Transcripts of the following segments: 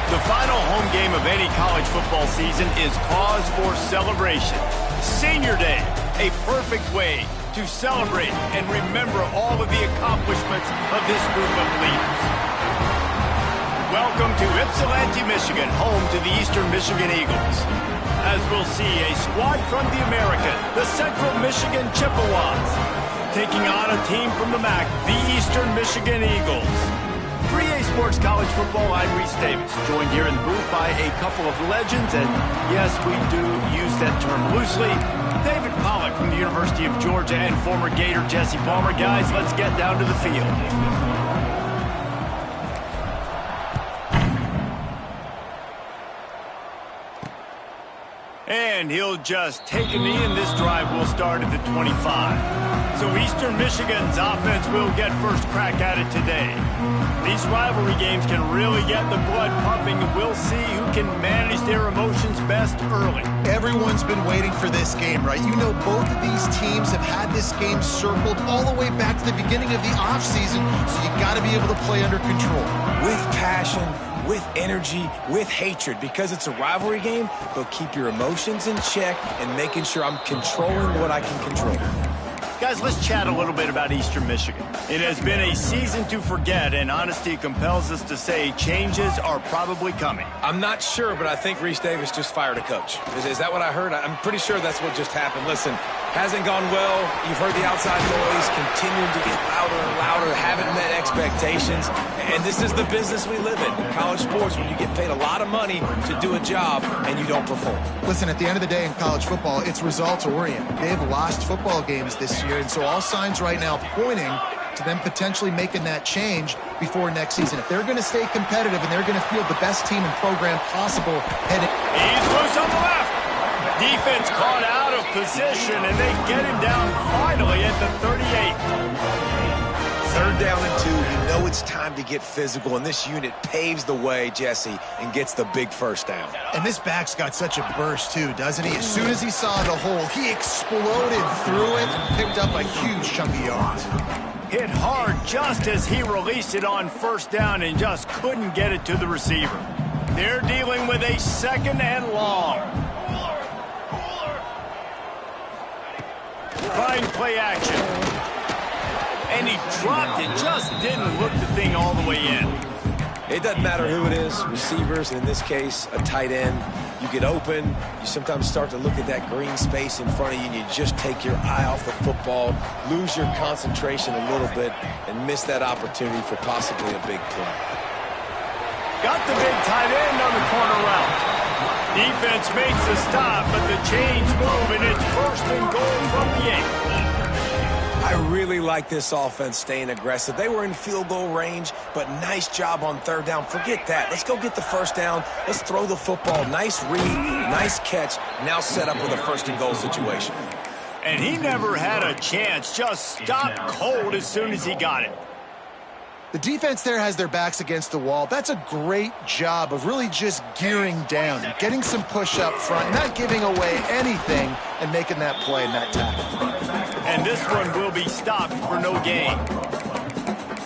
The final home game of any college football season is cause for celebration. Senior Day, a perfect way to celebrate and remember all of the accomplishments of this group of leaders. Welcome to Ypsilanti, Michigan, home to the Eastern Michigan Eagles. As we'll see, a squad from the American, the Central Michigan Chippewas, taking on a team from the MAC, the Eastern Michigan Eagles. For EA Sports College Football, I'm Reese Davis, joined here in the booth by a couple of legends, and yes, we do use that term loosely. David Pollack from the University of Georgia and former Gator Jesse Palmer. Guys, let's get down to the field. And he'll just take a knee, and this drive will start at the 25. So Eastern Michigan's offense will get first crack at it today. These rivalry games can really get the blood pumping, and we'll see who can manage their emotions best early. Everyone's been waiting for this game, right? You know, both of these teams have had this game circled all the way back to the beginning of the offseason, so you got to be able to play under control. With passion, with energy, with hatred. Because it's a rivalry game, they'll keep your emotions in check and making sure I'm controlling what I can control. Guys, let's chat a little bit about Eastern Michigan. It has been a season to forget, and honesty compels us to say changes are probably coming. I'm not sure, but I think Reese Davis just fired a coach. Is that what I heard? I'm pretty sure that's what just happened. Listen, hasn't gone well. You've heard the outside noise, continuing to get louder and louder, haven't met expectations. And this is the business we live in college sports, when you get paid a lot of money to do a job and you don't perform. Listen, at the end of the day in college football, it's results-oriented. They've lost football games this year, and so all signs right now pointing to them potentially making that change before next season. If they're going to stay competitive and they're going to field the best team and program possible heading. He's loose on the left. Defense caught out of position, and they get him down finally at the 38. Third down and 2. You know it's time to get physical, and this unit paves the way, Jesse, and gets the big first down. And this back's got such a burst, too, doesn't he? As soon as he saw the hole, he exploded through it and picked up a huge chunk of yards. Hit hard just as he released it on first down and just couldn't get it to the receiver. They're dealing with a second and long. Fine play action. And he dropped it, just didn't look the thing all the way in. It doesn't matter who it is, receivers, in this case, a tight end. You get open, you sometimes start to look at that green space in front of you, and you just take your eye off the football, lose your concentration a little bit, and miss that opportunity for possibly a big play. Got the big tight end on the corner route. Defense makes a stop, but the chains move, and it's first and goal from the 8. I really like this offense staying aggressive. They were in field goal range, but nice job on third down. Forget that. Let's go get the first down. Let's throw the football. Nice read, nice catch. Now set up with a first and goal situation. And he never had a chance. Just stopped cold as soon as he got it. The defense there has their backs against the wall. That's a great job of really just gearing down, getting some push up front, not giving away anything, and making that play and that tackle. And this one will be stopped for no gain.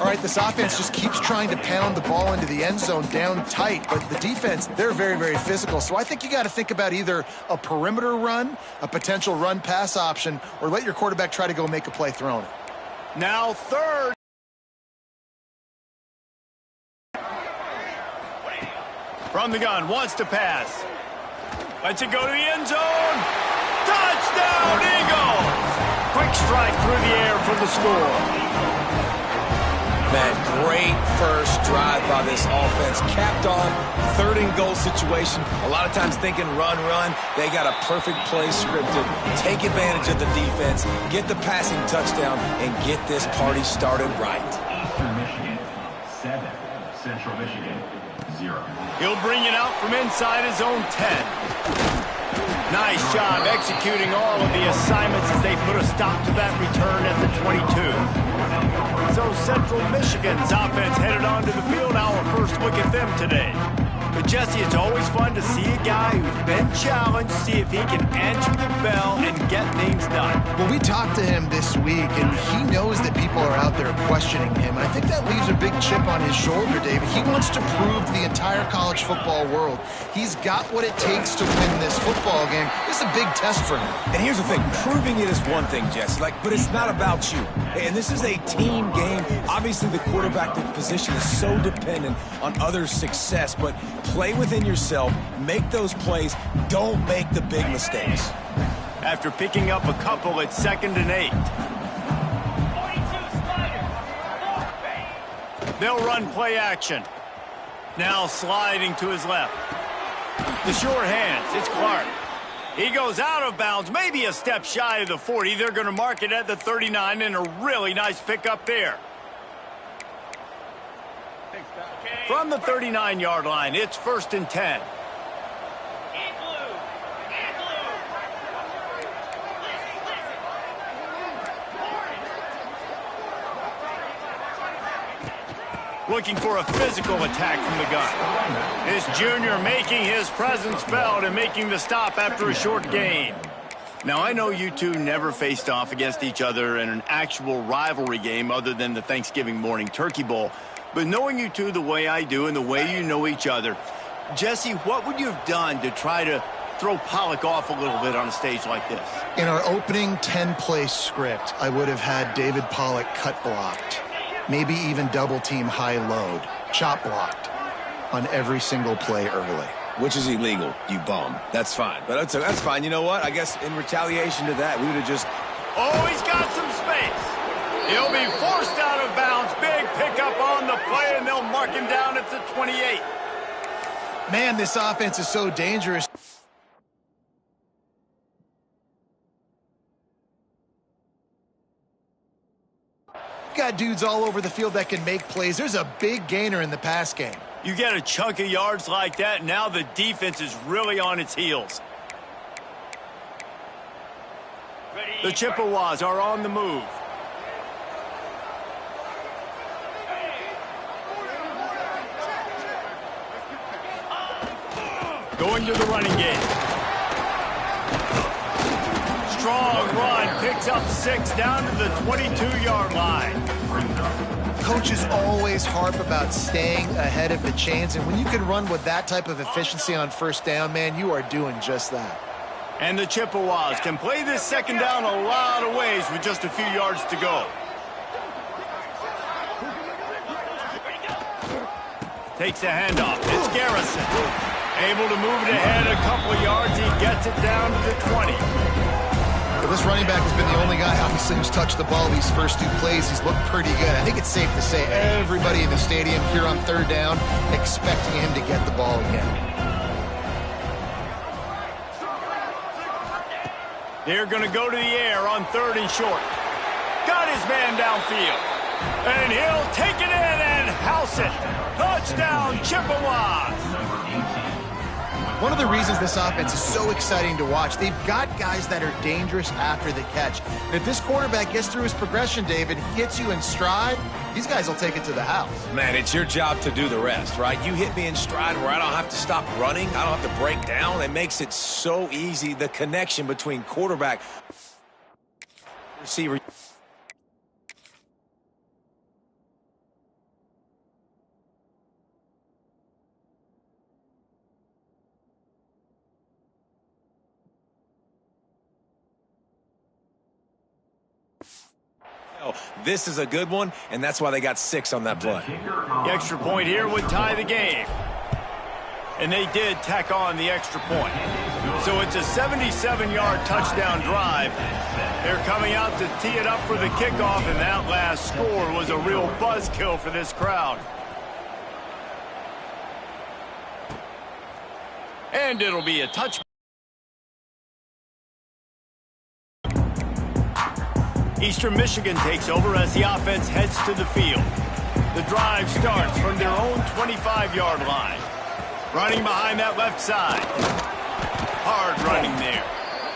All right, this offense just keeps trying to pound the ball into the end zone down tight, but the defense, they're very, very physical. So I think you got to think about either a perimeter run, a potential run-pass option, or let your quarterback try to go make a play throwing it. Now third. From the gun, wants to pass. Lets it go to the end zone. Touchdown, Eagles! Quick strike through the air for the score. Man, great first drive by this offense. Capped off, third and goal situation. A lot of times thinking run, run. They got a perfect play scripted. Take advantage of the defense, get the passing touchdown, and get this party started right. Eastern Michigan, 7. Central Michigan, 0. He'll bring it out from inside his own 10. Nice job executing all of the assignments as they put a stop to that return at the 22. So Central Michigan's offense headed onto the field. Our first look at them today. But Jesse, it's always fun to see a guy who's been challenged, see if he can answer the bell and get things done. Well, we talked to him this week, and he knows that people are out there questioning him. And I think that leaves a big chip on his shoulder, David. He wants to prove to the entire college football world he's got what it takes to win this football game. This is a big test for him. And here's the thing, proving it is one thing, Jesse, but it's not about you. And this is a team game. Obviously, the quarterback position is so dependent on others' success, but play within yourself, make those plays, don't make the big mistakes. After picking up a couple, it's 2nd and 8. They'll run play action. Now sliding to his left. The sure hands, it's Clark. He goes out of bounds, maybe a step shy of the 40. They're going to mark it at the 39, and a really nice pickup there. From the 39-yard line, it's 1st and 10. Looking for a physical attack from the gun. This junior making his presence felt and making the stop after a short gain. Now, I know you two never faced off against each other in an actual rivalry game other than the Thanksgiving morning Turkey Bowl. But knowing you two the way I do and the way you know each other, Jesse, what would you have done to try to throw Pollock off a little bit on a stage like this? In our opening 10-play script, I would have had David Pollock cut blocked. Maybe even double-team high load, chop blocked on every single play early. Which is illegal, you bum. That's fine. But that's fine. You know what? I guess in retaliation to that, we would have just... Oh, he's got some space. He'll be forced out of bounds. Big pickup on the play, and they'll mark him down at the 28. Man, this offense is so dangerous. Got dudes all over the field that can make plays. There's a big gainer in the pass game. You get a chunk of yards like that, now the defense is really on its heels. The Chippewas are on the move. Going to the running game. Strong run, picks up 6 down to the 22-yard line. Coaches always harp about staying ahead of the chains, and when you can run with that type of efficiency on first down, man, you are doing just that. And the Chippewas can play this second down a lot of ways with just a few yards to go. Takes the handoff. It's Garrison. Able to move it ahead a couple of yards. He gets it down to the 20. Well, this running back has been the only guy, obviously, who's touched the ball these first 2 plays. He's looked pretty good. I think it's safe to say everybody in the stadium here on 3rd down expecting him to get the ball again. They're going to go to the air on 3rd and short. Got his man downfield. And he'll take it in and house it. Touchdown, Chippewas. One of the reasons this offense is so exciting to watch, they've got guys that are dangerous after the catch. And if this quarterback gets through his progression, David, hits you in stride, these guys will take it to the house. Man, it's your job to do the rest, right? You hit me in stride where I don't have to stop running. I don't have to break down. It makes it so easy, the connection between quarterback, receiver. This is a good one, and that's why they got 6 on that play. The extra point here would tie the game. And they did tack on the extra point. So it's a 77-yard touchdown drive. They're coming out to tee it up for the kickoff, and that last score was a real buzzkill for this crowd. And it'll be a touchdown. Eastern Michigan takes over as the offense heads to the field. The drive starts from their own 25-yard line. Running behind that left side. Hard running there.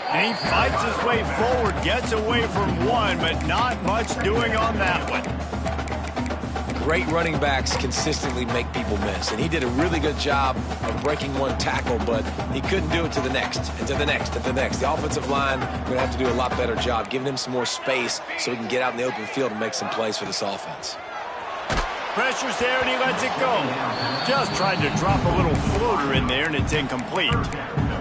And he fights his way forward, gets away from one, but not much doing on that one. great running backs consistently make people miss, and he did a really good job of breaking one tackle, but he couldn't do it to the next, and to the next, and to the next. The offensive line going to have to do a lot better job giving him some more space so he can get out in the open field and make some plays for this offense. Pressure's there, and he lets it go. Just tried to drop a little floater in there, and it's incomplete.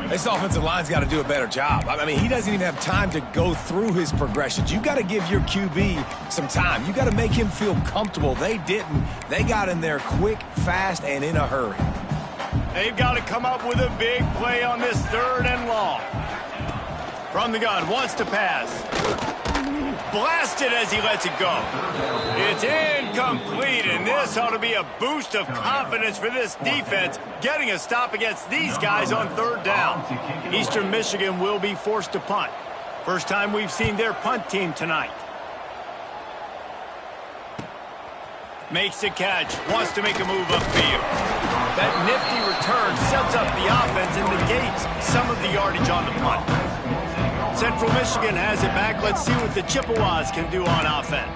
This offensive line's got to do a better job. I mean, he doesn't even have time to go through his progressions. You got to give your QB some time. You got to make him feel comfortable. They didn't. They got in there quick, fast, and in a hurry. They've got to come up with a big play on this 3rd and long. From the gun, wants to pass. Blasted as he lets it go. It's incomplete, and this ought to be a boost of confidence for this defense, getting a stop against these guys on 3rd down. Eastern Michigan will be forced to punt. First time we've seen their punt team tonight. Makes the catch, wants to make a move upfield. That nifty return sets up the offense and negates some of the yardage on the punt. Central Michigan has it back. Let's see what the Chippewas can do on offense.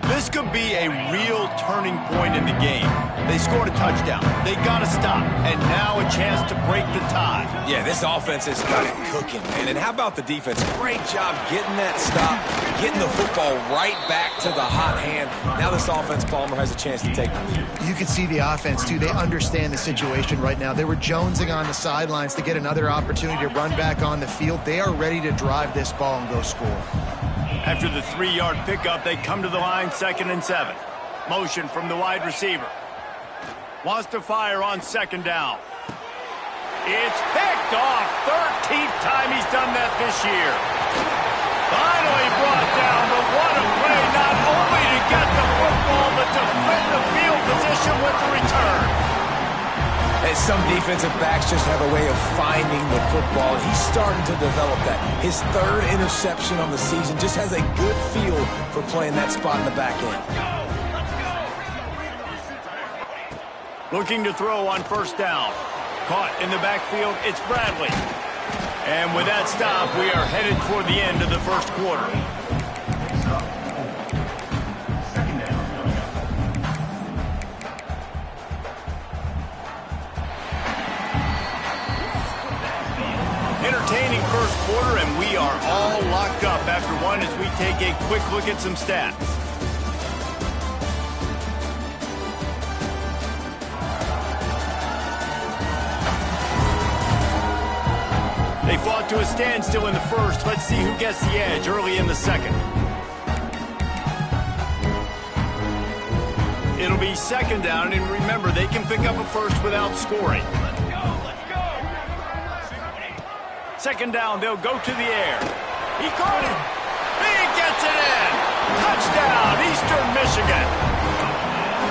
This could be a real turning point in the game. They scored a touchdown. They got to stop. And now a chance to break the tie. Yeah, this offense has got it cooking, man. And how about the defense? Great job getting that stop, getting the football right back to the hot hand. Now this offense, Palmer, has a chance to take the lead. You can see the offense, too. They understand the situation right now. They were jonesing on the sidelines to get another opportunity to run back on the field. They are ready to drive this ball and go score. After the 3-yard pickup, they come to the line 2nd and 7. Motion from the wide receiver. Wants to fire on 2nd down. It's picked off. 13th time he's done that this year. Finally brought down, but what a play, not only to get the football, but to win the field position with the return. And some defensive backs just have a way of finding the football. He's starting to develop that. His 3rd interception on the season, just has a good feel for playing that spot in the back end. Looking to throw on 1st down. Caught in the backfield, it's Bradley. And with that stop, we are headed toward the end of the 1st quarter. Entertaining 1st quarter, and we are all locked up after one as we take a quick look at some stats. They fought to a standstill in the 1st. Let's see who gets the edge early in the 2nd. It'll be 2nd down, and remember, they can pick up a 1st without scoring. 2nd down, they'll go to the air. He caught it. He gets it in. Touchdown, Eastern Michigan.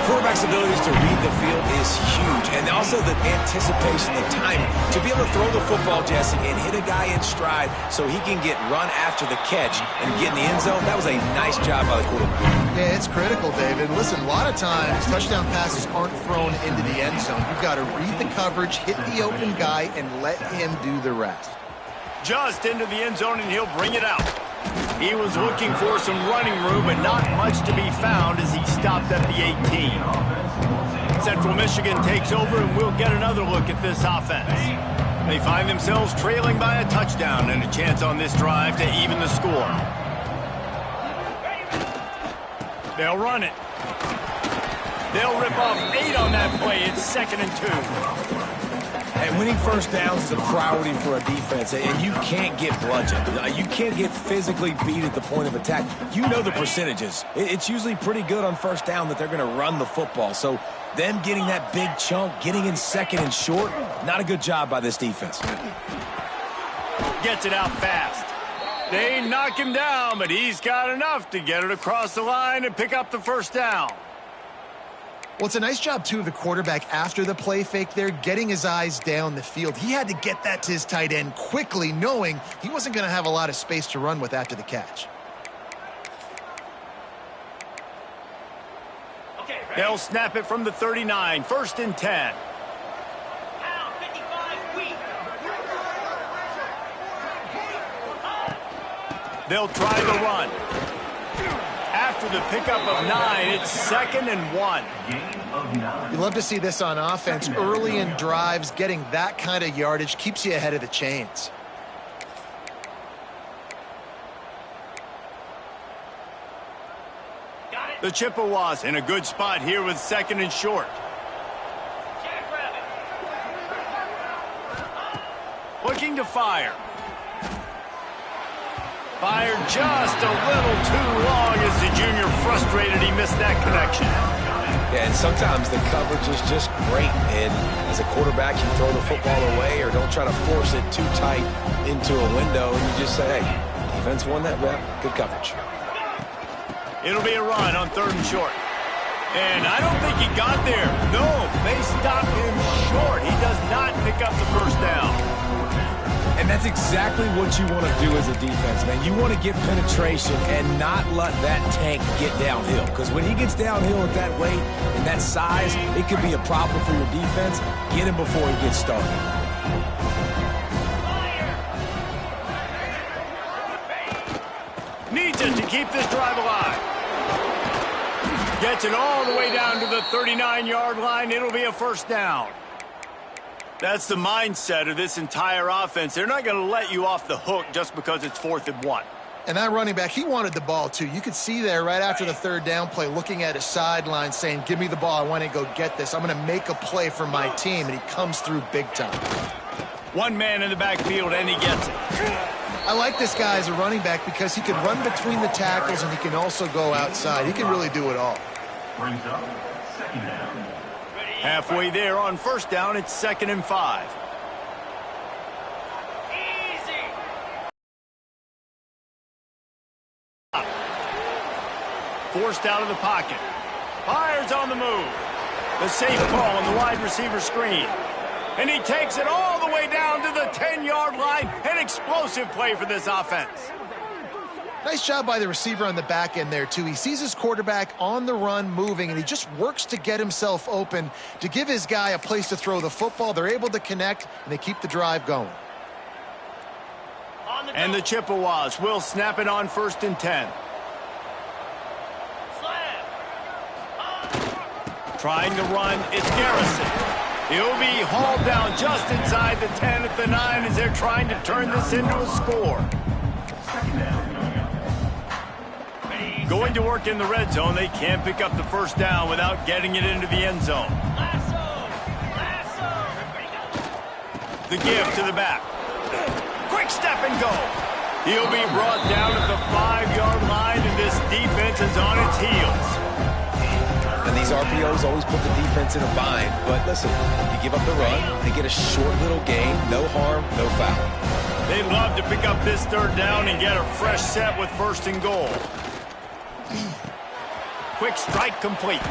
Quarterback's abilities to read the field is huge, and also the anticipation, the timing. To be able to throw the football, Jesse, and hit a guy in stride so he can get run after the catch and get in the end zone, that was a nice job by the quarterback. Yeah, it's critical, David. Listen, a lot of times, touchdown passes aren't thrown into the end zone. You've got to read the coverage, hit the open guy, and let him do the rest. Just into the end zone, and he'll bring it out. He was looking for some running room, but not much to be found as he stopped at the 18. Central Michigan takes over, and we'll get another look at this offense. They find themselves trailing by a touchdown and a chance on this drive to even the score. They'll run it. They'll rip off 8 on that play. It's 2nd and 2. And winning 1st downs is a priority for a defense, and you can't get bludgeoned. You can't get physically beat at the point of attack. You know the percentages. It's usually pretty good on 1st down that they're going to run the football. So them getting that big chunk, getting in 2nd and short, not a good job by this defense. Gets it out fast. They knock him down, but he's got enough to get it across the line and pick up the 1st down. Well, it's a nice job, too, of the quarterback after the play fake there, getting his eyes down the field. He had to get that to his tight end quickly, knowing he wasn't going to have a lot of space to run with after the catch. They'll snap it from the 39, 1st and 10. They'll try the run. After the pickup of 9, it's 2nd and 1. Gain of 9. You love to see this on offense. Early in drives, getting that kind of yardage keeps you ahead of the chains. The Chippewas in a good spot here with 2nd and short. Looking to fire. Fired just a little too long as the junior frustrated he missed that connection. Yeah, and sometimes the coverage is just great. And as a quarterback, you throw the football away or don't try to force it too tight into a window. And you just say, hey, defense won that rep. Good coverage. It'll be a run on 3rd and short. And I don't think he got there. No, they stopped him short. He does not pick up the first down. And that's exactly what you want to do as a defense, man. You want to get penetration and not let that tank get downhill. Because when he gets downhill at that weight and that size, it could be a problem for your defense. Get him before he gets started. Needs it to keep this drive alive. Gets it all the way down to the 39-yard line. It'll be a first down. That's the mindset of this entire offense. They're not going to let you off the hook just because it's 4th and 1. And that running back, he wanted the ball too. You could see there right after the 3rd down play, looking at his sideline saying, give me the ball. I want to go get this. I'm going to make a play for my team. And he comes through big time. One man in the backfield, and he gets it. I like this guy as a running back because he can run between the tackles and he can also go outside. He can really do it all. Brings up 2nd down. Halfway there on 1st down, it's 2nd and 5. Easy. Forced out of the pocket. Fires on the move. The safe call on the wide receiver screen. And he takes it all the way down to the 10-yard line. An explosive play for this offense. Nice job by the receiver on the back end there, too. He sees his quarterback on the run moving, and he just works to get himself open to give his guy a place to throw the football. They're able to connect, and they keep the drive going. And the Chippewas will snap it on 1st and 10. Trying to run, it's Garrison. He'll be hauled down just inside the 10 at the 9 as they're trying to turn this into a score. Going to work in the red zone, they can't pick up the first down without getting it into the end zone. The give to the back. Quick step and go. He'll be brought down at the 5-yard line, and this defense is on its heels. And these RPOs always put the defense in a bind. But listen, you give up the run, they get a short little gain, no harm, no foul. They'd love to pick up this 3rd down and get a fresh set with 1st and goal. Quick strike complete.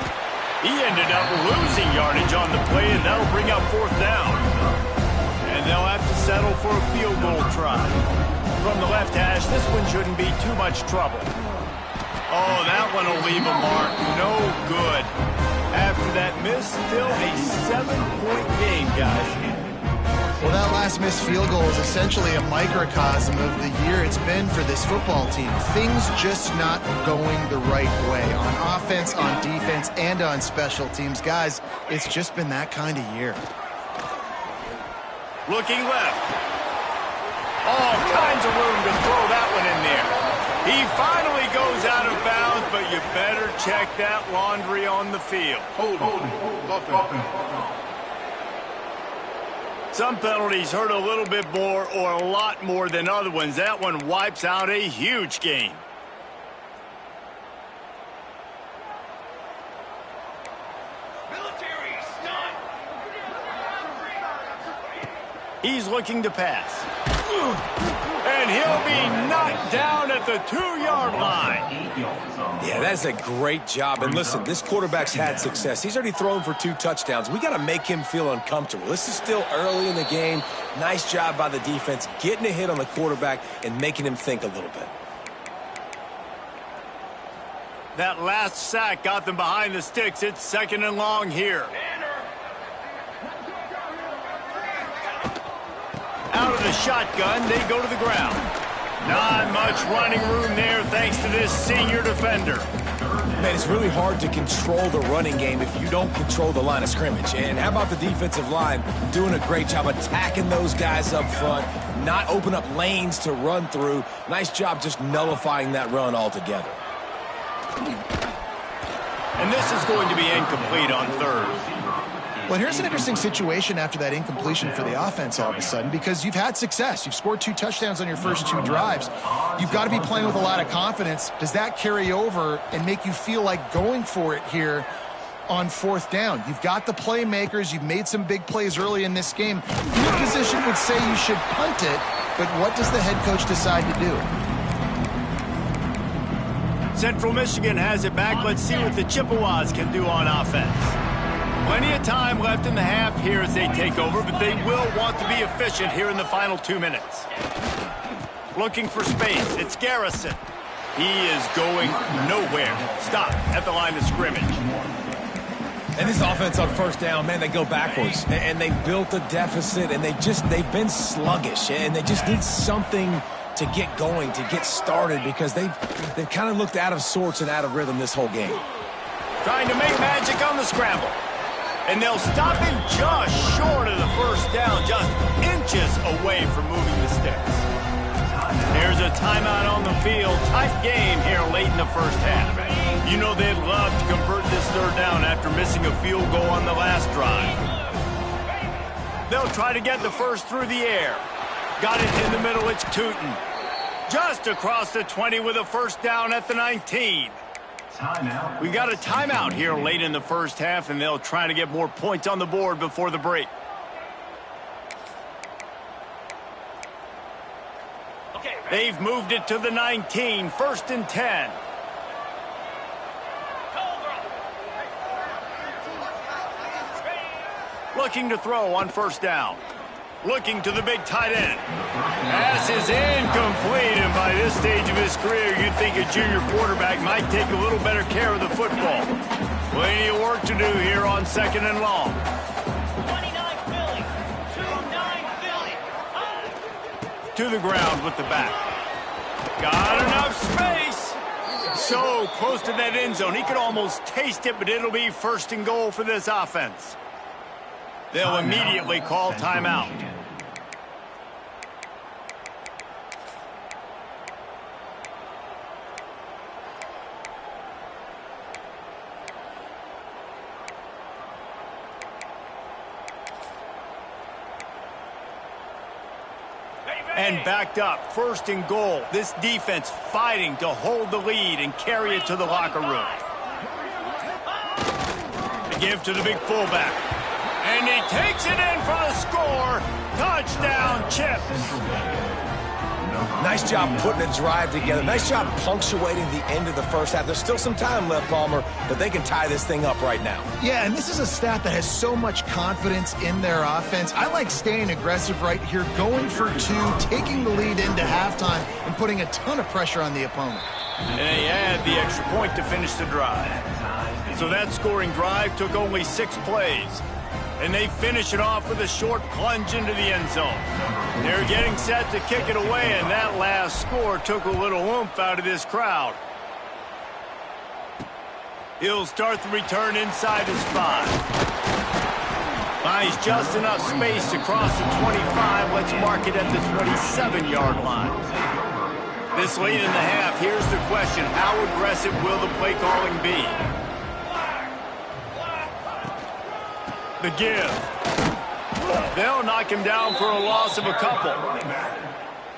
He ended up losing yardage on the play, and that'll bring up 4th down. And they'll have to settle for a field goal try. From the left hash, this one shouldn't be too much trouble. Oh, that one will leave a mark. No good. After that miss, still a 7-point game, guys. Well, that last missed field goal is essentially a microcosm of the year it's been for this football team. Things just not going the right way on offense, on defense, and on special teams. Guys, it's just been that kind of year. Looking left. All kinds of room to throw that one in there. He finally goes out of bounds, but you better check that laundry on the field. Hold. Some penalties hurt a little bit more or a lot more than other ones. That one wipes out a huge game. He's looking to pass. And he'll be knocked down at the 2-yard line. Yeah, that's a great job. And listen, this quarterback's had success. He's already thrown for 2 touchdowns. We got to make him feel uncomfortable. This is still early in the game. Nice job by the defense, getting a hit on the quarterback and making him think a little bit. That last sack got them behind the sticks. It's 2nd and long here. Out of the shotgun, they go to the ground. Not much running room there thanks to this senior defender. Man, it's really hard to control the running game if you don't control the line of scrimmage. And how about the defensive line doing a great job attacking those guys up front, not open up lanes to run through. Nice job just nullifying that run altogether. And this is going to be incomplete on third. Well, here's an interesting situation after that incompletion for the offense all of a sudden, because you've had success. You've scored 2 touchdowns on your first 2 drives. You've got to be playing with a lot of confidence. Does that carry over and make you feel like going for it here on 4th down? You've got the playmakers. You've made some big plays early in this game. Your position would say you should punt it, but what does the head coach decide to do? Central Michigan has it back. Let's see what the Chippewas can do on offense. Plenty of time left in the half here as they take over, but they will want to be efficient here in the final 2 minutes. Looking for space. It's Garrison. He is going nowhere. Stop at the line of scrimmage. And this offense on 1st down, man, they go backwards. And they built a deficit, and they've been sluggish. And they just need something to get going, to get started, because they've kind of looked out of sorts and out of rhythm this whole game. Trying to make magic on the scramble. And they'll stop him just short of the 1st down, just inches away from moving the sticks. There's a timeout on the field. Tight game here late in the 1st half. You know they'd love to convert this 3rd down after missing a field goal on the last drive. They'll try to get the first through the air. Got it in the middle. It's Tootin. Just across the 20 with a 1st down at the 19. We got a timeout here late in the 1st half, and they'll try to get more points on the board before the break. They've moved it to the 19, 1st and 10. Looking to throw on 1st down. Looking to the big tight end. Pass is incomplete, and by this stage of his career, you'd think a junior quarterback might take a little better care of the football. Plenty of work to do here on 2nd and long. 29 Philly. 2-9 Philly. To the ground with the back. Got enough space. So close to that end zone. He could almost taste it, but it'll be 1st and goal for this offense. They'll immediately call timeout. And backed up, 1st and goal. This defense fighting to hold the lead and carry it to the locker room. The give to the big fullback. And he takes it in for the score. Touchdown, Chips. Nice job putting a drive together. Nice job punctuating the end of the 1st half. There's still some time left, Palmer, but they can tie this thing up right now. Yeah, and this is a staff that has so much confidence in their offense. I like staying aggressive right here, going for 2, taking the lead into halftime, and putting a ton of pressure on the opponent. And they add the extra point to finish the drive. So that scoring drive took only 6 plays. And they finish it off with a short plunge into the end zone. They're getting set to kick it away, and that last score took a little oomph out of this crowd. He'll start the return inside his 5. Buys just enough space to cross the 25. Let's mark it at the 27-yard line. This late in the half, here's the question. How aggressive will the play calling be? The give. They'll knock him down for a loss of a couple.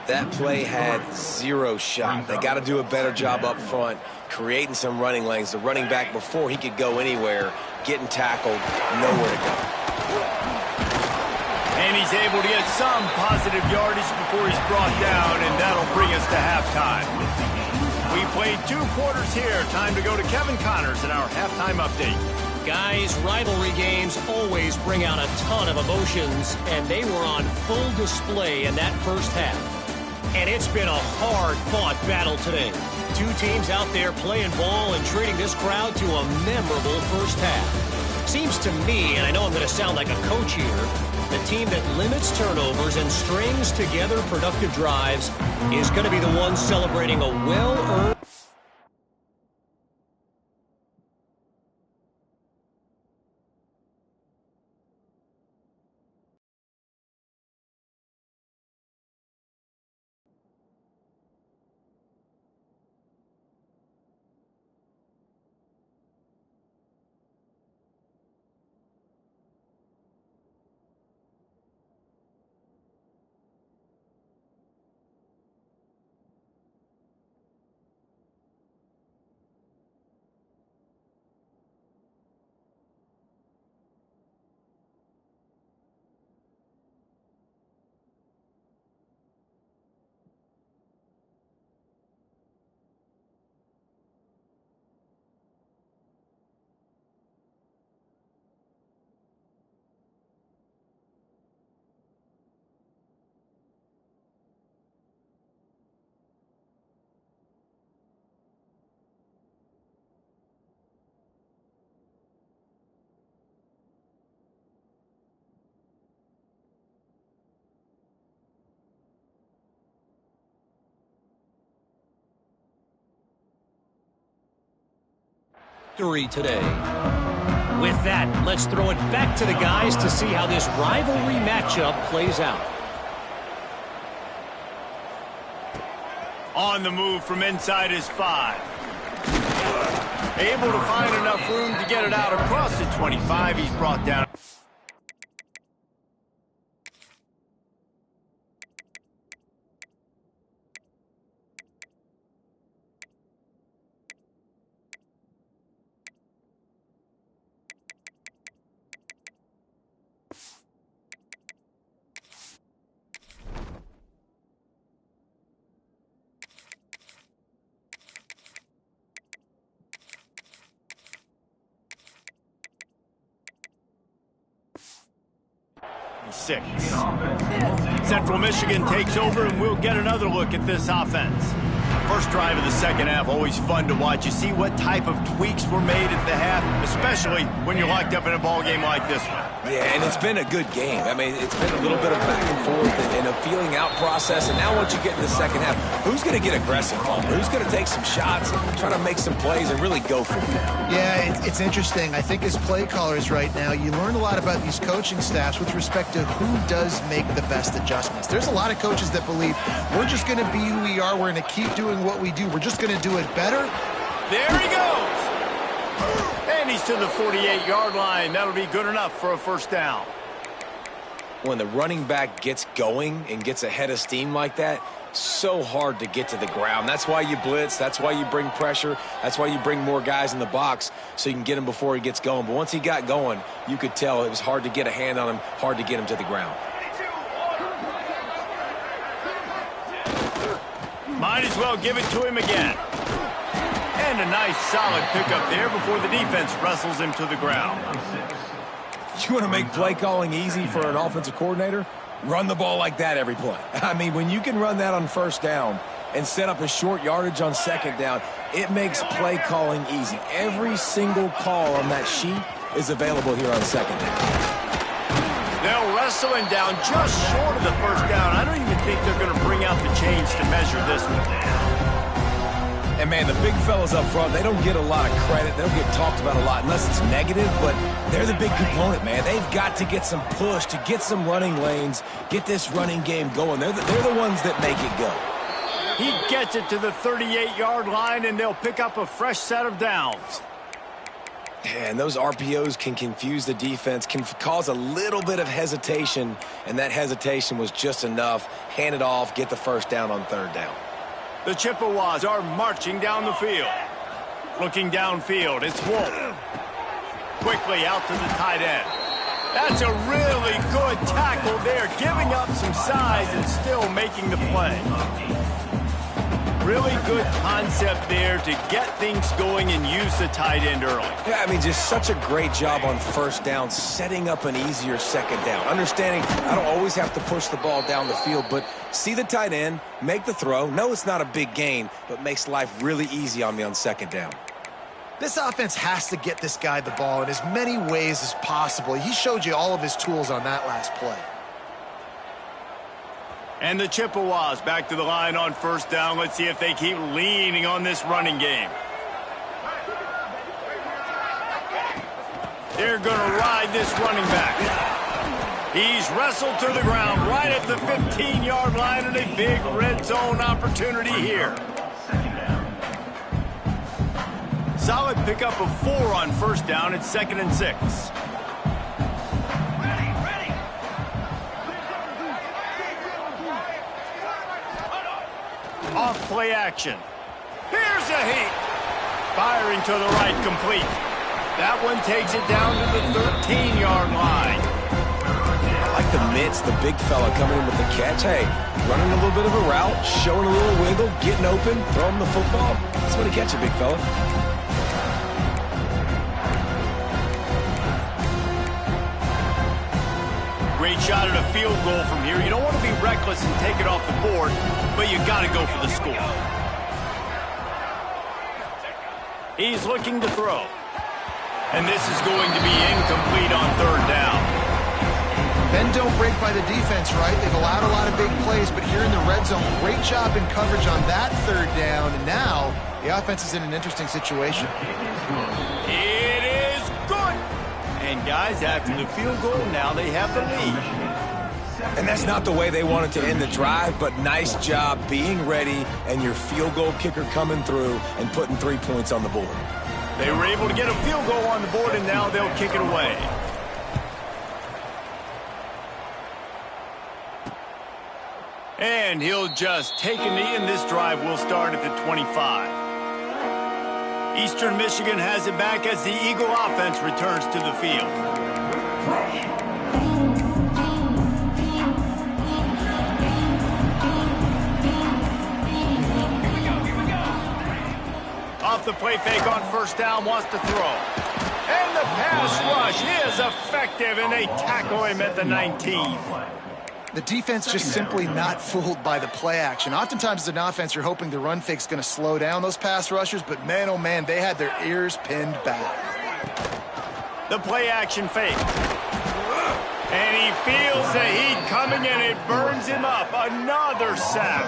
That play had 0 shot. They got to do a better job up front, creating some running lanes. The running back, before he could go anywhere, getting tackled, nowhere to go. And he's able to get some positive yardage before he's brought down, and that'll bring us to halftime. We played 2 quarters here. Time to go to Kevin Connors in our halftime update. Guys, rivalry games always bring out a ton of emotions, and they were on full display in that 1st half. And it's been a hard-fought battle today. 2 teams out there playing ball and treating this crowd to a memorable 1st half. Seems to me, and I know I'm going to sound like a coach here, The team that limits turnovers and strings together productive drives is going to be the one celebrating a well-earned... today. With that, let's throw it back to the guys to see how this rivalry matchup plays out. On the move from inside his 5. Able to find enough room to get it out across the 25. He's brought down. Six. Central Michigan takes over, and we'll get another look at this offense. First drive of the second half, always fun to watch. You see what type of tweaks were made at the half, especially when you're locked up in a ball game like this one. Yeah, and it's been a good game. I mean, it's been a little bit of back and forth and a feeling out process. And now once you get in the second half, who's going to get aggressive, Palmer? Who's going to take some shots, try to make some plays, and really go for it? Yeah, it's interesting. I think as play callers right now, you learn a lot about these coaching staffs with respect to who does make the best adjustments. There's a lot of coaches that believe we're just going to be who we are. We're going to keep doing what we do. We're just going to do it better. There he goes. And he's to the 48-yard line. That'll be good enough for a first down. When the running back gets going and gets ahead of steam like that, so hard to get to the ground. That's why you blitz. That's why you bring pressure. That's why you bring more guys in the box so you can get him before he gets going. But once he got going, you could tell it was hard to get a hand on him, hard to get him to the ground. Might as well give it to him again. And a nice solid pickup there before the defense wrestles him to the ground. You want to make play calling easy for an offensive coordinator? Run the ball like that every play. I mean, when you can run that on first down and set up a short yardage on second down, it makes play calling easy. Every single call on that sheet is available here on second down. They'll wrestle him down just short of the first down. I don't even think they're going to bring out the chains to measure this one. And, man, the big fellas up front, they don't get a lot of credit. They don't get talked about a lot unless it's negative, but they're the big component, man. They've got to get some push, to get some running lanes, get this running game going. They're the ones that make it go. He gets it to the 38-yard line, and they'll pick up a fresh set of downs. And those RPOs can confuse the defense, can cause a little bit of hesitation, and that hesitation was just enough. Hand it off, get the first down on third down. The Chippewas are marching down the field. Looking downfield, it's Wolf. Quickly out to the tight end. That's a really good tackle there, giving up some size and still making the play. Really good concept there to get things going and use the tight end early. Yeah, I mean, just such a great job on first down, setting up an easier second down. Understanding I don't always have to push the ball down the field, but see the tight end, make the throw. No, it's not a big gain, but makes life really easy on me on second down. This offense has to get this guy the ball in as many ways as possible. He showed you all of his tools on that last play. And the Chippewas back to the line on first down. Let's see if they keep leaning on this running game. They're going to ride this running back. He's wrestled to the ground right at the 15-yard line, and a big red zone opportunity here. Solid pickup of 4 on first down. It's 2nd and 6. Off play action. Here's a heat. Firing to the right, complete. That one takes it down to the 13-yard line. I like the mitts, the big fella coming in with the catch. Hey, running a little bit of a route, showing a little wiggle, getting open, throwing the football. That's what he catch it, big fella. Great shot at a field goal from here. You don't want to be reckless and take it off the board, but you got to go for the score. He's looking to throw. And this is going to be incomplete on 3rd down. Bend don't break by the defense, right? They've allowed a lot of big plays, but here in the red zone, great job in coverage on that 3rd down. And now the offense is in an interesting situation. It is good. And guys, after the field goal, now they have the lead. And that's not the way they wanted to end the drive, but nice job being ready and your field goal kicker coming through and putting 3 points on the board. They were able to get a field goal on the board, and now they'll kick it away. And he'll just take a knee, and this drive will start at the 25. Eastern Michigan has it back as the Eagle offense returns to the field. Off the play fake on first down, wants to throw. And the pass rush is effective, and they tackle him at the 19. The defense just simply not fooled by the play action. Oftentimes as an offense, you're hoping the run fake's going to slow down those pass rushers, but man, oh man, they had their ears pinned back. The play action fake. And he feels the heat coming, and it burns him up. Another sack.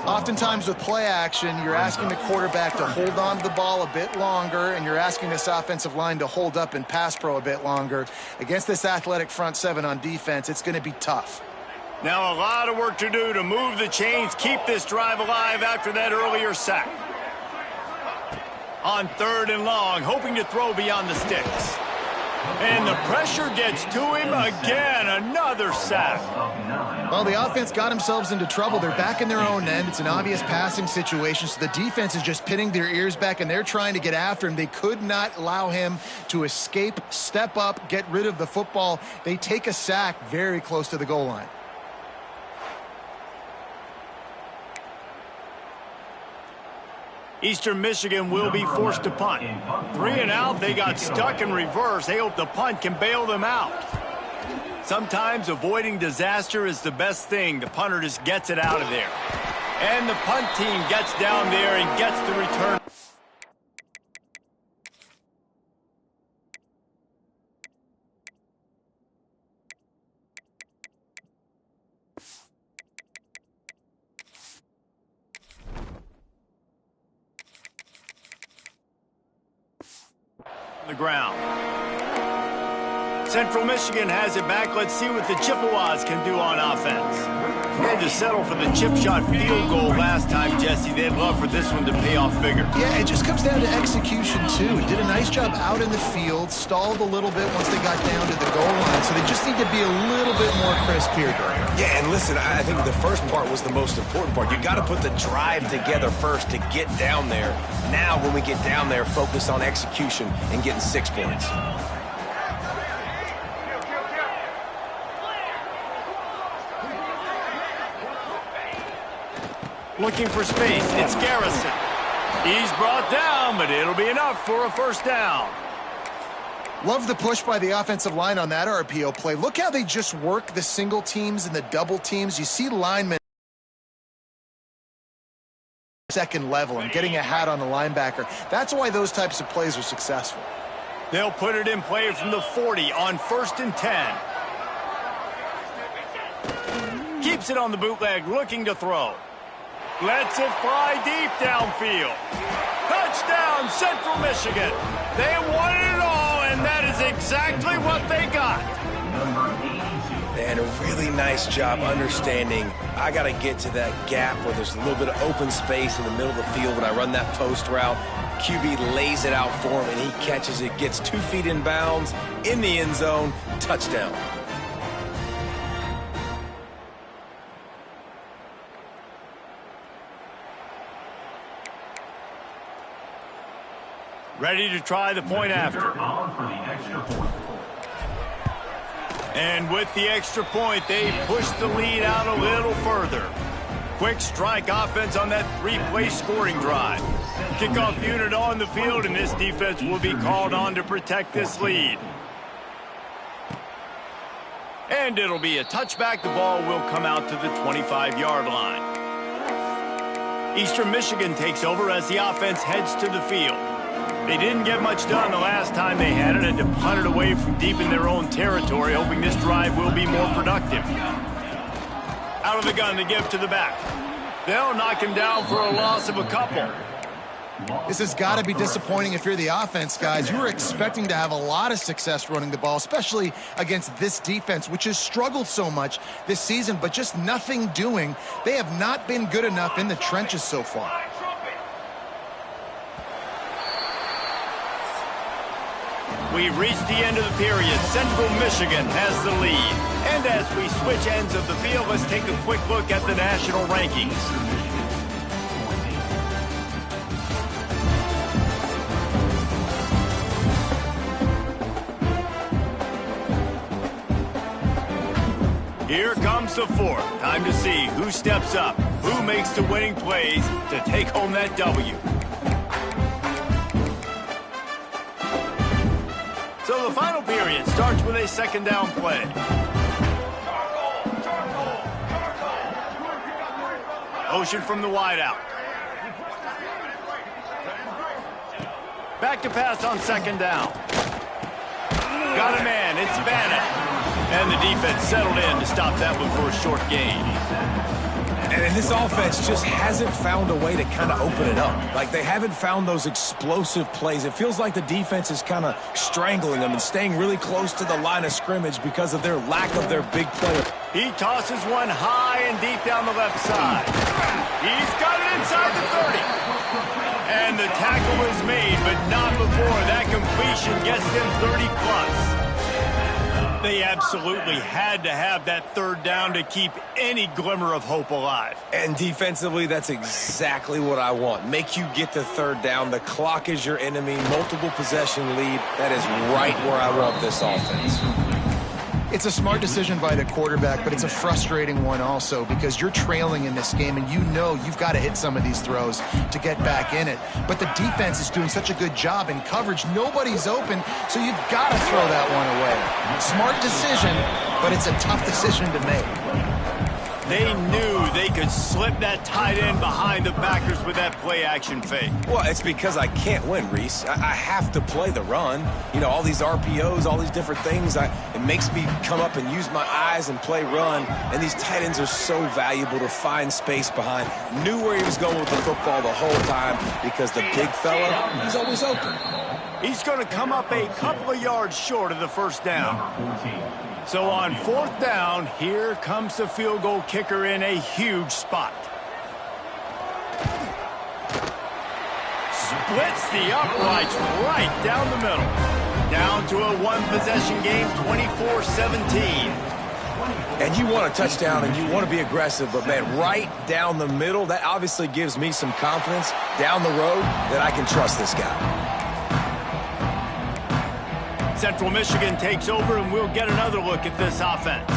Oftentimes with play action, you're asking the quarterback to hold on to the ball a bit longer, and you're asking this offensive line to hold up and pass pro a bit longer. Against this athletic front 7 on defense, it's going to be tough. Now a lot of work to do to move the chains, keep this drive alive after that earlier sack. On 3rd and long, hoping to throw beyond the sticks. And the pressure gets to him again. Another sack. Well, the offense got themselves into trouble. They're back in their own end. It's an obvious passing situation, so the defense is just pinning their ears back, and they're trying to get after him. They could not allow him to escape, step up, get rid of the football. They take a sack very close to the goal line. Eastern Michigan will be forced to punt. 3 and out, they got stuck in reverse. They hope the punt can bail them out. Sometimes avoiding disaster is the best thing. The punter just gets it out of there. And the punt team gets down there and gets the return. The ground. Central Michigan has it back. Let's see what the Chippewas can do on offense. They had to settle for the chip shot field goal last time, Jesse. They'd love for this one to pay off bigger. Yeah, it just comes down to execution, too. Did a nice job out in the field, stalled a little bit once they got down to the goal line, so they just need to be a little bit more crisp here, Dorian. Yeah, and listen, I think the first part was the most important part. You got to put the drive together first to get down there. Now, when we get down there, focus on execution and getting 6 points. Looking for space. It's Garrison. He's brought down, but it'll be enough for a first down. Love the push by the offensive line on that RPO play. Look how they just work the single teams and the double teams. You see linemen second level and getting a hat on the linebacker. That's why those types of plays are successful. They'll put it in play from the 40 on 1st and 10. Keeps it on the bootleg, looking to throw. Lets it fly deep downfield. Touchdown, Central Michigan. They wanted it all, and that is exactly what they got. And a really nice job understanding I got to get to that gap where there's a little bit of open space in the middle of the field when I run that post route. QB lays it out for him, and he catches it, gets 2 feet in bounds, in the end zone, touchdown. Ready to try the point after. And with the extra point, they push the lead out a little further. Quick strike offense on that 3-play scoring drive. Kickoff unit on the field, and this defense will be called on to protect this lead. And it'll be a touchback. The ball will come out to the 25-yard line. Eastern Michigan takes over as the offense heads to the field. They didn't get much done the last time they had it, and to punt it away from deep in their own territory, hoping this drive will be more productive. Out of the gun to give to the back. They'll knock him down for a loss of a couple. This has got to be disappointing if you're the offense, guys. You were expecting to have a lot of success running the ball, especially against this defense, which has struggled so much this season, but just nothing doing. They have not been good enough in the trenches so far. We've reached the end of the period. Central Michigan has the lead. And as we switch ends of the field, let's take a quick look at the national rankings. Here comes the fourth. Time to see who steps up, who makes the winning plays to take home that W. So the final period starts with a second down play. Motion from the wideout. Back to pass on second down. Got a man, it's Bannon. And the defense settled in to stop that one for a short gain. And this offense just hasn't found a way to kind of open it up. Like, they haven't found those explosive plays. It feels like the defense is kind of strangling them and staying really close to the line of scrimmage because of their lack of their big player. He tosses one high and deep down the left side. He's got it inside the 30. And the tackle is made, but not before that completion gets them 30+. They absolutely had to have that third down to keep any glimmer of hope alive. And defensively, that's exactly what I want. Make you get the third down. The clock is your enemy. Multiple possession lead. That is right where I want this offense. It's a smart decision by the quarterback, but it's a frustrating one also because you're trailing in this game and you know you've got to hit some of these throws to get back in it. But the defense is doing such a good job in coverage. Nobody's open, so you've got to throw that one away. Smart decision, but it's a tough decision to make. They knew they could slip that tight end behind the backers with that play-action fake. Well, it's because I can't win, Reese. I have to play the run. You know, all these RPOs, all these different things, it makes me come up and use my eyes and play run. And these tight ends are so valuable to find space behind. Knew where he was going with the football the whole time because the big fella, he's always open. He's going to come up a couple of yards short of the first down. So on fourth down, here comes the field goal kicker in a huge spot. Splits the uprights right down the middle. Down to a one-possession game, 24-17. And you want a touchdown and you want to be aggressive, but, man, right down the middle, that obviously gives me some confidence down the road that I can trust this guy. Central Michigan takes over, and we'll get another look at this offense.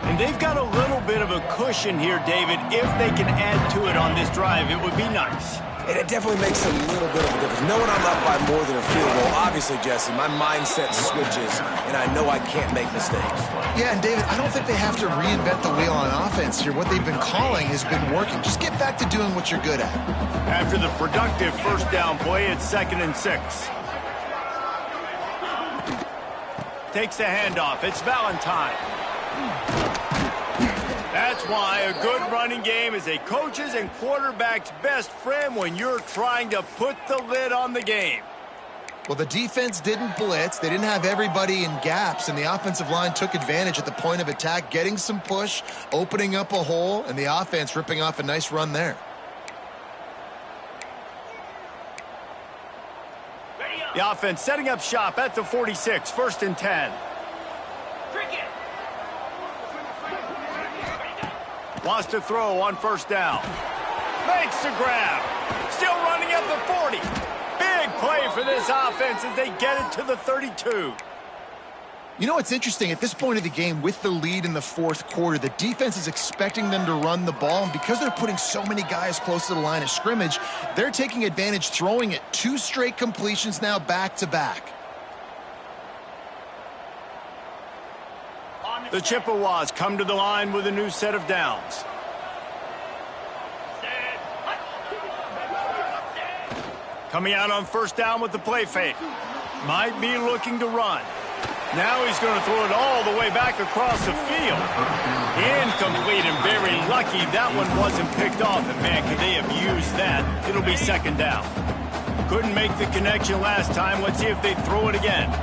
And they've got a little bit of a cushion here, David. If they can add to it on this drive, it would be nice. And it definitely makes a little bit of a difference. Knowing I'm up by more than a field goal, obviously, Jesse, my mindset switches, and I know I can't make mistakes. Yeah, and David, I don't think they have to reinvent the wheel on offense here. What they've been calling has been working. Just get back to doing what you're good at. After the productive first down play, it's 2nd and 6. Takes the handoff. It's Valentine. That's why a good running game is a coach's and quarterback's best friend when you're trying to put the lid on the game. Well, the defense didn't blitz. They didn't have everybody in gaps, and the offensive line took advantage at the point of attack, getting some push, opening up a hole, and the offense ripping off a nice run there. The offense setting up shop at the 46, 1st and 10. Wants to throw on 1st down. Makes the grab. Still running at the 40. Big play for this offense as they get it to the 32. You know what's interesting? At this point of the game, with the lead in the 4th quarter, the defense is expecting them to run the ball, and because they're putting so many guys close to the line of scrimmage, they're taking advantage, throwing it 2 straight completions now back-to-back. The Chippewas come to the line with a new set of downs. Coming out on 1st down with the play fake. Might be looking to run. Now he's going to throw it all the way back across the field. Incomplete, and very lucky that one wasn't picked off. And man, could they have used that? It'll be 2nd down. Couldn't make the connection last time. Let's see if they throw it again.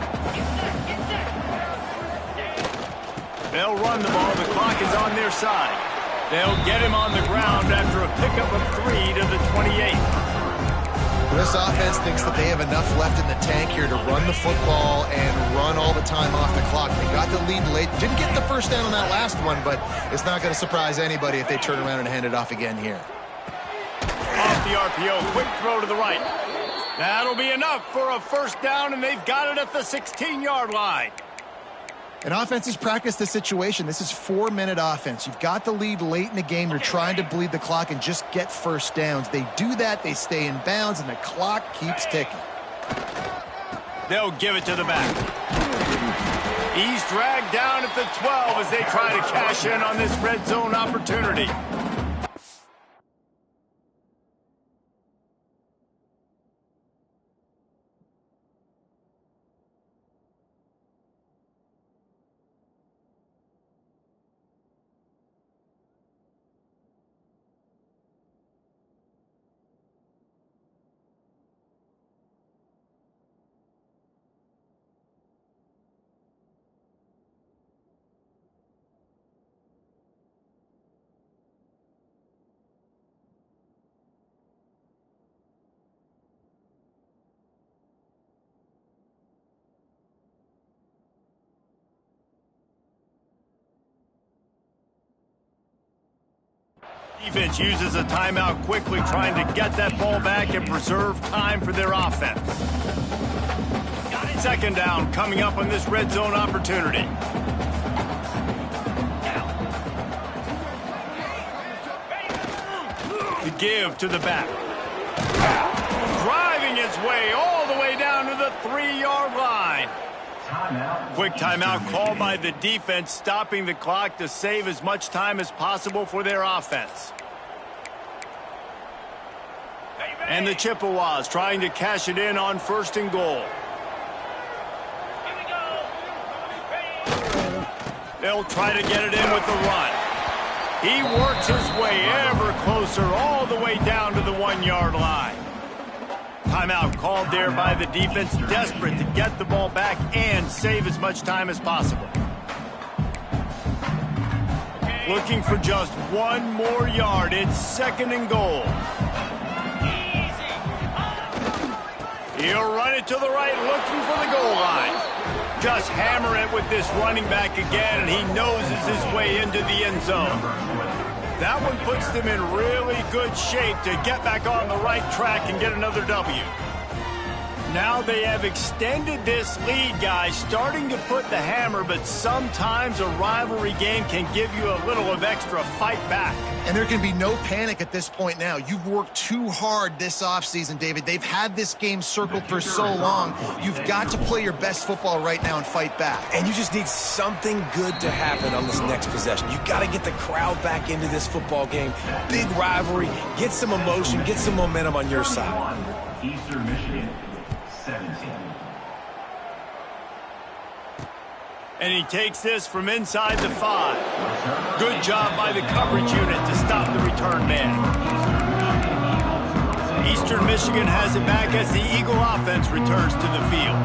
They'll run the ball. The clock is on their side. They'll get him on the ground after a pickup of 3 to the 28. This offense thinks that they have enough left in the tank here to run the football and run all the time off the clock. They got the lead late. Didn't get the 1st down on that last one, but it's not going to surprise anybody if they turn around and hand it off again here. Off the RPO, quick throw to the right. That'll be enough for a 1st down, and they've got it at the 16-yard line. And offenses practice the situation. This is 4-minute offense. You've got the lead late in the game. You're trying to bleed the clock and just get 1st downs. They do that. They stay in bounds, and the clock keeps ticking. They'll give it to the back. He's dragged down at the 12 as they try to cash in on this red zone opportunity. Defense uses a timeout quickly, trying to get that ball back and preserve time for their offense. 2nd down coming up on this red zone opportunity. The give to the back. Driving his way all the way down to the 3-yard line. Quick timeout called by the defense, stopping the clock to save as much time as possible for their offense. And the Chippewas trying to cash it in on 1st and goal. They'll try to get it in with the run. He works his way ever closer all the way down to the 1-yard line. Timeout called there by the defense, desperate to get the ball back and save as much time as possible. Looking for just 1 more yard. It's 2nd and goal. He'll run it to the right, looking for the goal line. Just hammer it with this running back again, and he noses his way into the end zone. That one puts them in really good shape to get back on the right track and get another W. Now they have extended this lead, guys, starting to put the hammer, but sometimes a rivalry game can give you a little of extra fight back. And there can be no panic at this point now. You've worked too hard this offseason, David. They've had this game circled for so long. You've got to play your best football right now and fight back. And you just need something good to happen on this next possession. You got to get the crowd back into this football game. Big rivalry. Get some emotion. Get some momentum on your side. Eastern Michigan, 17. And he takes this from inside the 5. Good job by the coverage unit to stop the return man. Eastern Michigan has it back as the Eagle offense returns to the field.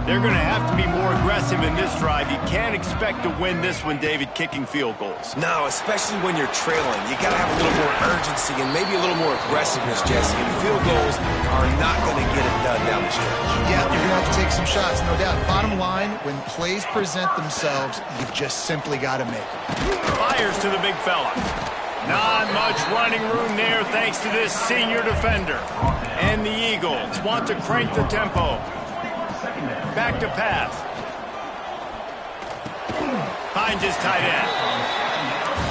They're going to have to be more aggressive in this drive. You can't expect to win this one, David, kicking field goals. No, especially when you're trailing. You got to have a little more urgency and maybe a little more aggressiveness, Jesse. And field goals are not going to get it done down the stretch. Yeah, you're going to have to take some shots, no doubt. Bottom line, when plays present themselves, you've just simply got to make them. Fires to the big fella. Not much running room there thanks to this senior defender. And the Eagles want to crank the tempo. Back to pass. Finds his tight end.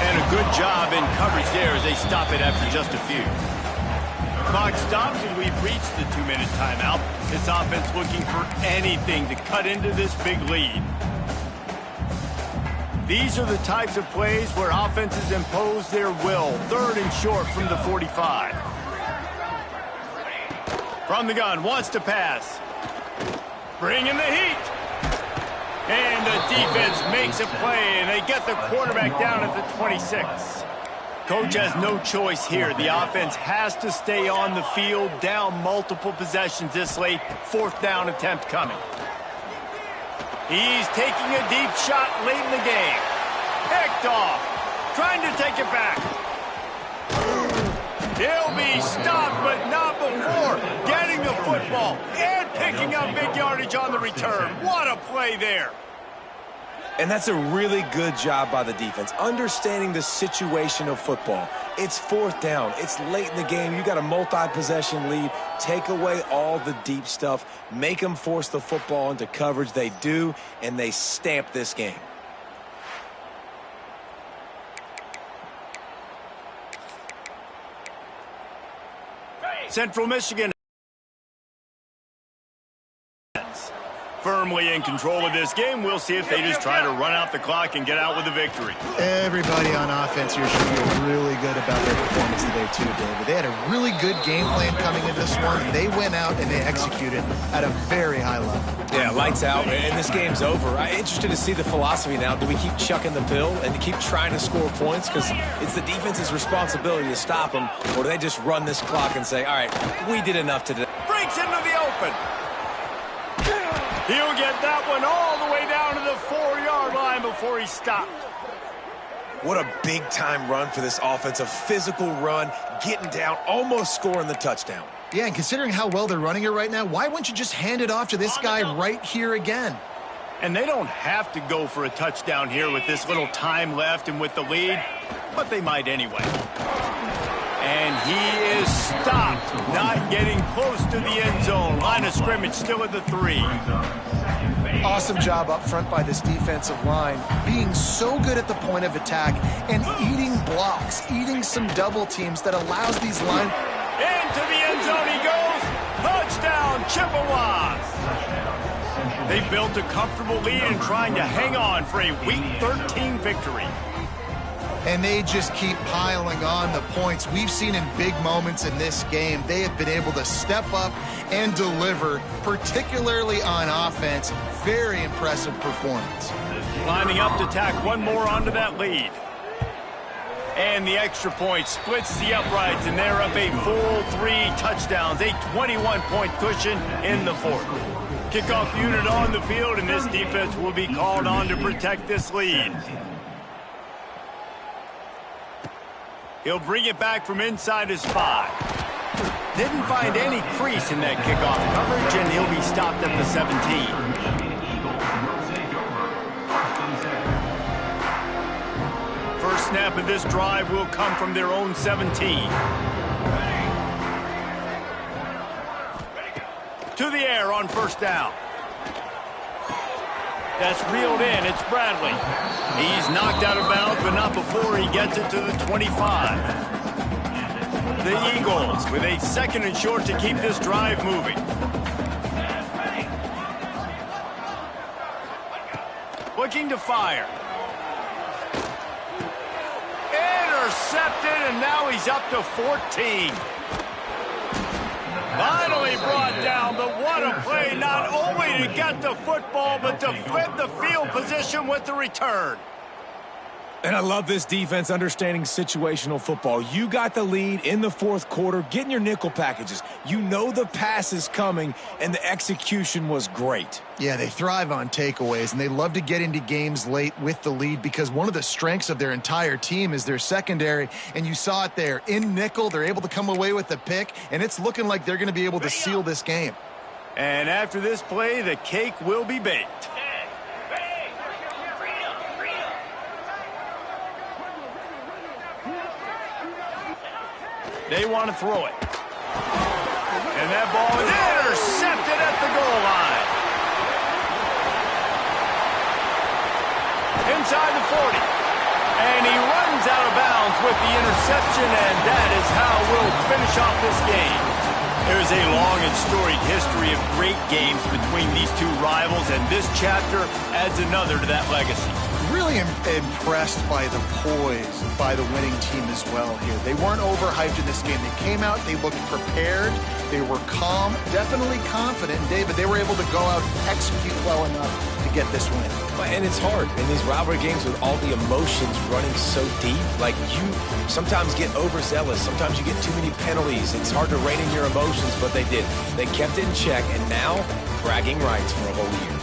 And a good job in coverage there as they stop it after just a few. Clock stops and we've reached the 2-minute timeout. This offense looking for anything to cut into this big lead. These are the types of plays where offenses impose their will. 3rd and short from the 45. From the gun, wants to pass. Bringing the heat. And the defense makes a play, and they get the quarterback down at the 26. Coach has no choice here. The offense has to stay on the field, down multiple possessions this late. 4th down attempt coming. He's taking a deep shot late in the game. Picked off. Trying to take it back. He'll be stopped, but not before getting the football and picking up big yardage on the return. What a play there. And that's a really good job by the defense, understanding the situation of football. It's 4th down. It's late in the game. You got a multi-possession lead. Take away all the deep stuff. Make them force the football into coverage. They do, and they stamp this game. Central Michigan firmly in control of this game. We'll see if they just try to run out the clock and get out with a victory. Everybody on offense here should feel really good about their performance today too, David. They had a really good game plan coming into this one. They went out and they executed at a very high level. Yeah, lights out, and this game's over. I'm interested to see the philosophy now. Do we keep chucking the pill and keep trying to score points? Because it's the defense's responsibility to stop them. Or do they just run this clock and say, all right, we did enough today? Breaks into the open. He'll get that one all the way down to the 4-yard line before he's stopped. What a big-time run for this offense. A physical run, getting down, almost scoring the touchdown. Yeah, and considering how well they're running it right now, why wouldn't you just hand it off to this guy right here again? And they don't have to go for a touchdown here with this little time left and with the lead, but they might anyway. And he is stopped, not getting close to the end zone. Line of scrimmage still at the 3. Awesome job up front by this defensive line, being so good at the point of attack and eating blocks, eating some double teams that allows these line... Into the end zone he goes. Touchdown, Chippewas. They built a comfortable lead and trying to hang on for a Week 13 victory. And they just keep piling on the points. We've seen in big moments in this game, they have been able to step up and deliver, particularly on offense. Very impressive performance. Lining up to tack one more onto that lead. And the extra point splits the uprights, and they're up a full 3 touchdowns, a 21-point cushion in the 4th. Kickoff unit on the field, and this defense will be called on to protect this lead. He'll bring it back from inside his 5. Didn't find any crease in that kickoff coverage, and he'll be stopped at the 17. First snap of this drive will come from their own 17. to the air on first down. That's reeled in. It's Bradley. He's knocked out of bounds, but not before he gets it to the 25. The Eagles with a 2nd and short to keep this drive moving. Looking to fire. Intercepted, and now he's up to 14. Finally brought down, but what a play, not only to get the football, but to flip the field position with the return. And I love this defense understanding situational football. You got the lead in the 4th quarter, getting your nickel packages. You know the pass is coming, and the execution was great. Yeah, they thrive on takeaways, and they love to get into games late with the lead because one of the strengths of their entire team is their secondary, and you saw it there. In nickel, they're able to come away with the pick, and it's looking like they're going to be able to seal this game. And after this play, the cake will be baked. They want to throw it. And that ball is intercepted at the goal line. Inside the 40. And he runs out of bounds with the interception, and that is how we'll finish off this game. There's a long and storied history of great games between these two rivals, and this chapter adds another to that legacy. Really impressed by the poise by the winning team as well here. They weren't overhyped in this game. They came out, they looked prepared, they were calm, definitely confident. And David, they were able to go out and execute well enough to get this win. And it's hard in these rivalry games with all the emotions running so deep. Like, you sometimes get overzealous. Sometimes you get too many penalties. It's hard to rein in your emotions, but they did. They kept it in check, and now bragging rights for a whole year.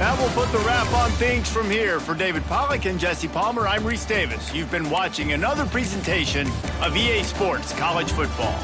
That will put the wrap on things from here. For David Pollack and Jesse Palmer, I'm Reese Davis. You've been watching another presentation of EA Sports College Football.